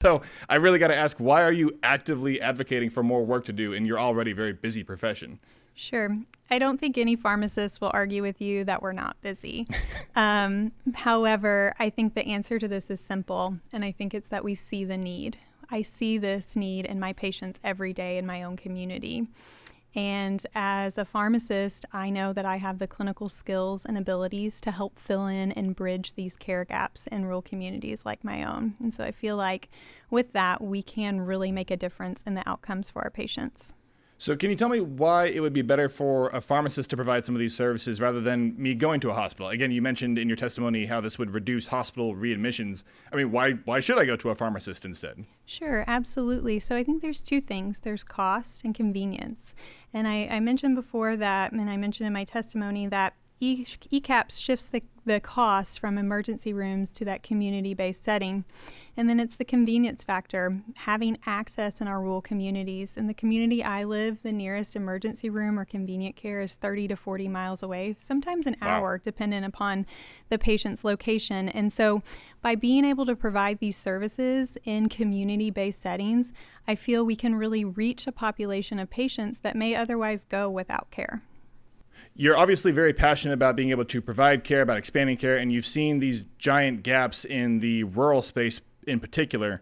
So I really got to ask, why are you actively advocating for more work to do in your already very busy profession? Sure. I don't think any pharmacist will argue with you that we're not busy. However, I think the answer to this is simple, and I think it's that we see the need. I see this need in my patients every day in my own community. And as a pharmacist, I know that I have the clinical skills and abilities to help fill in and bridge these care gaps in rural communities like my own. And so I feel like with that, we can really make a difference in the outcomes for our patients. So can you tell me why it would be better for a pharmacist to provide some of these services rather than me going to a hospital? Again, you mentioned in your testimony how this would reduce hospital readmissions. I mean, why should I go to a pharmacist instead? Sure, absolutely. So I think there's two things. There's cost and convenience. And I mentioned before that, and I mentioned in my testimony that ECAPS shifts the costs from emergency rooms to that community-based setting. And then it's the convenience factor, having access in our rural communities. In the community I live, the nearest emergency room or convenient care is 30 to 40 miles away, sometimes an hour, depending upon the patient's location. And so by being able to provide these services in community-based settings, I feel we can really reach a population of patients that may otherwise go without care. You're obviously very passionate about being able to provide care, about expanding care, and you've seen these giant gaps in the rural space in particular.